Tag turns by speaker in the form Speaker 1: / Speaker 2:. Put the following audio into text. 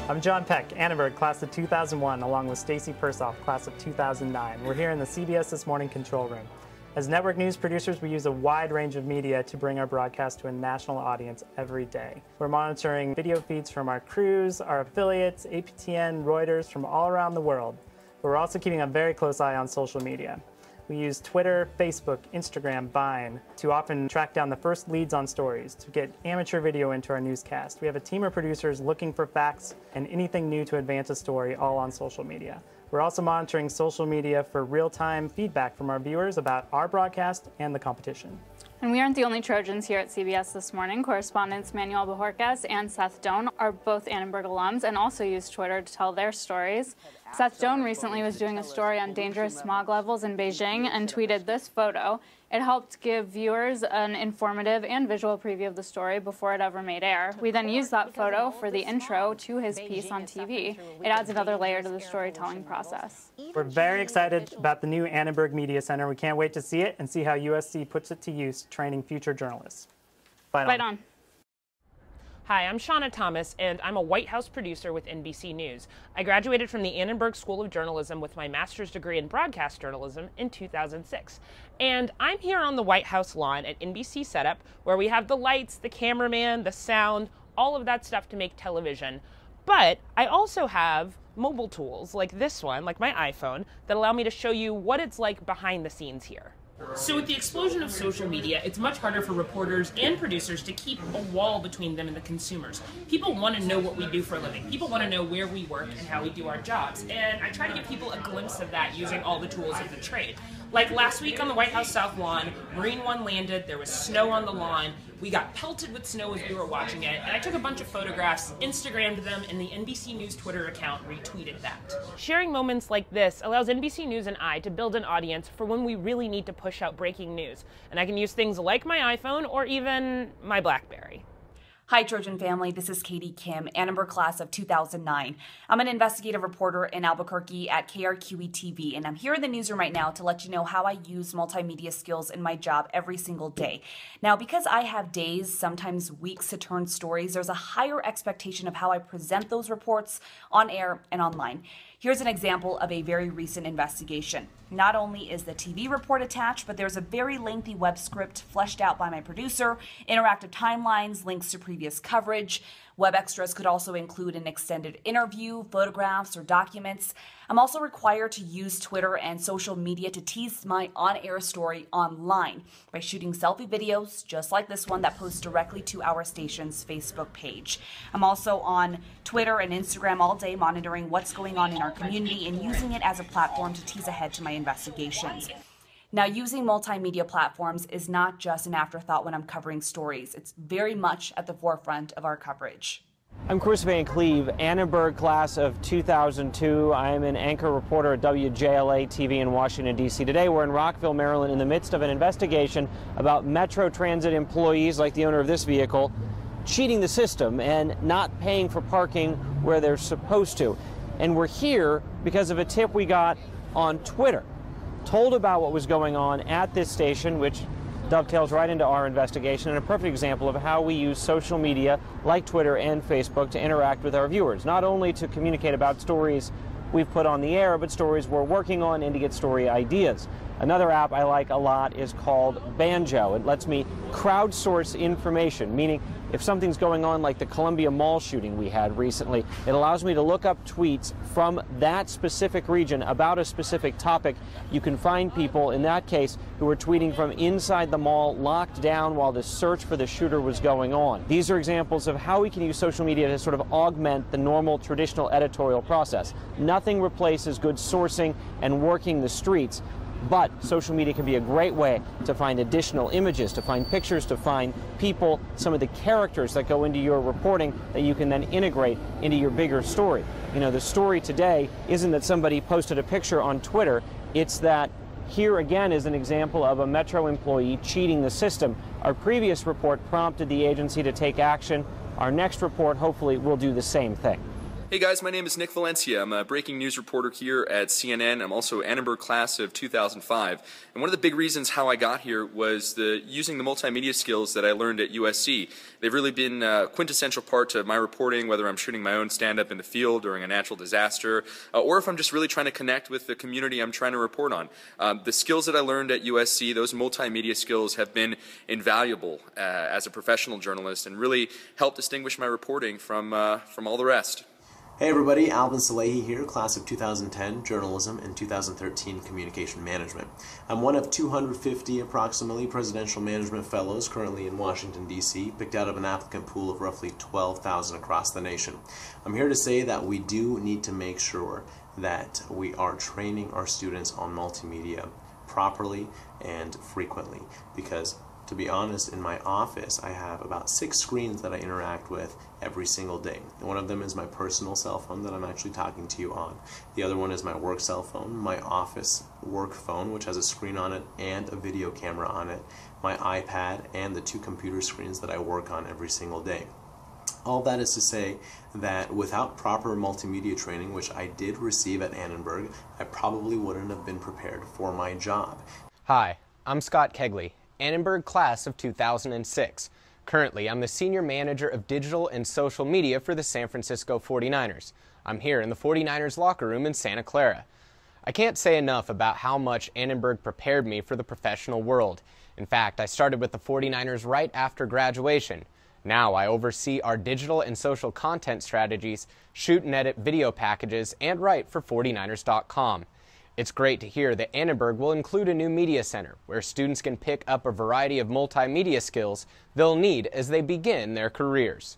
Speaker 1: I'm John Peck, Annenberg, class of 2001, along with Stacey Persoff, class of 2009. We're here in the CBS This Morning control room. As network news producers, we use a wide range of media to bring our broadcast to a national audience every day. We're monitoring video feeds from our crews, our affiliates, APTN, Reuters, from all around the world. But we're also keeping a very close eye on social media. We use Twitter, Facebook, Instagram, Vine to often track down the first leads on stories, to get amateur video into our newscast. We have a team of producers looking for facts and anything new to advance a story, all on social media. We're also monitoring social media for real-time feedback from our viewers about our broadcast and the competition.
Speaker 2: And we aren't the only Trojans here at CBS This Morning. Correspondents Manuel Bajorquez and Seth Doan are both Annenberg alums and also use Twitter to tell their stories. Seth Doan recently was doing a story on dangerous smog levels in Beijing and tweeted this photo. It helped give viewers an informative and visual preview of the story before it ever made air. We then used that photo for the intro to his piece on TV. It adds another layer to the storytelling process.
Speaker 1: We're very excited about the new Annenberg Media Center. We can't wait to see it and see how USC puts it to use, training future journalists.
Speaker 2: Fight on.
Speaker 3: Hi, I'm Shawna Thomas, and I'm a White House producer with NBC News. I graduated from the Annenberg School of Journalism with my master's degree in broadcast journalism in 2006. And I'm here on the White House lawn at NBC Setup, where we have the lights, the cameraman, the sound, all of that stuff to make television. But I also have mobile tools like this one, like my iPhone, that allow me to show you what it's like behind the scenes here. So with the explosion of social media, it's much harder for reporters and producers to keep a wall between them and the consumers. People want to know what we do for a living. People want to know where we work and how we do our jobs. And I try to give people a glimpse of that using all the tools of the trade. Like last week on the White House South lawn, Marine One landed, there was snow on the lawn, we got pelted with snow as we were watching it, and I took a bunch of photographs, Instagrammed them, and the NBC News Twitter account retweeted that. Sharing moments like this allows NBC News and I to build an audience for when we really need to push out breaking news. And I can use things like my iPhone or even my BlackBerry.
Speaker 4: Hi, Trojan family. This is Katie Kim, Annenberg class of 2009. I'm an investigative reporter in Albuquerque at KRQE-TV, and I'm here in the newsroom right now to let you know how I use multimedia skills in my job every single day. Now, because I have days, sometimes weeks to turn stories, there's a higher expectation of how I present those reports on air and online. Here's an example of a very recent investigation. Not only is the TV report attached, but there's a very lengthy web script fleshed out by my producer, interactive timelines, links to previous coverage. Web extras could also include an extended interview, photographs, or documents. I'm also required to use Twitter and social media to tease my on-air story online by shooting selfie videos, just like this one that posts directly to our station's Facebook page. I'm also on Twitter and Instagram all day monitoring what's going on in our community and using it as a platform to tease ahead to my investigations. Now, using multimedia platforms is not just an afterthought when I'm covering stories. It's very much at the forefront of our coverage.
Speaker 5: I'm Kris Van Cleave, Annenberg class of 2002. I am an anchor reporter at WJLA-TV in Washington, D.C. Today we're in Rockville, Maryland, in the midst of an investigation about Metro Transit employees, like the owner of this vehicle, cheating the system and not paying for parking where they're supposed to. And we're here because of a tip we got on Twitter. Told about what was going on at this station, which dovetails right into our investigation, and a perfect example of how we use social media like Twitter and Facebook to interact with our viewers, not only to communicate about stories we've put on the air, but stories we're working on and to get story ideas. Another app I like a lot is called Banjo. It lets me crowdsource information, meaning if something's going on like the Columbia Mall shooting we had recently, it allows me to look up tweets from that specific region about a specific topic. You can find people, in that case, who were tweeting from inside the mall, locked down while the search for the shooter was going on. These are examples of how we can use social media to sort of augment the normal traditional editorial process. Nothing replaces good sourcing and working the streets. But social media can be a great way to find additional images, to find pictures, to find people, some of the characters that go into your reporting that you can then integrate into your bigger story. You know, the story today isn't that somebody posted a picture on Twitter, it's that here again is an example of a Metro employee cheating the system. Our previous report prompted the agency to take action. Our next report hopefully will do the same thing.
Speaker 6: Hey guys, my name is Nick Valencia. I'm a breaking news reporter here at CNN. I'm also Annenberg class of 2005. And one of the big reasons how I got here was using the multimedia skills that I learned at USC. They've really been a quintessential part to my reporting, whether I'm shooting my own stand-up in the field during a natural disaster, or if I'm just really trying to connect with the community I'm trying to report on. The skills that I learned at USC, those multimedia skills, have been invaluable as a professional journalist and really helped distinguish my reporting from all the rest.
Speaker 7: Hey everybody, Alvin Slay here, class of 2010 Journalism and 2013 Communication Management. I'm one of 250 approximately presidential management fellows currently in Washington, D.C., picked out of an applicant pool of roughly 12,000 across the nation. I'm here to say that we do need to make sure that we are training our students on multimedia properly and frequently, because to be honest, in my office, I have about 6 screens that I interact with every single day. One of them is my personal cell phone that I'm actually talking to you on. The other one is my work cell phone, my office work phone, which has a screen on it and a video camera on it, my iPad, and the 2 computer screens that I work on every single day. All that is to say that without proper multimedia training, which I did receive at Annenberg, I probably wouldn't have been prepared for my job.
Speaker 8: Hi, I'm Scott Kegley, Annenberg class of 2006. Currently, I'm the Senior Manager of Digital and Social Media for the San Francisco 49ers. I'm here in the 49ers locker room in Santa Clara. I can't say enough about how much Annenberg prepared me for the professional world. In fact, I started with the 49ers right after graduation. Now I oversee our digital and social content strategies, shoot and edit video packages, and write for 49ers.com. It's great to hear that Annenberg will include a new media center where students can pick up a variety of multimedia skills they'll need as they begin their careers.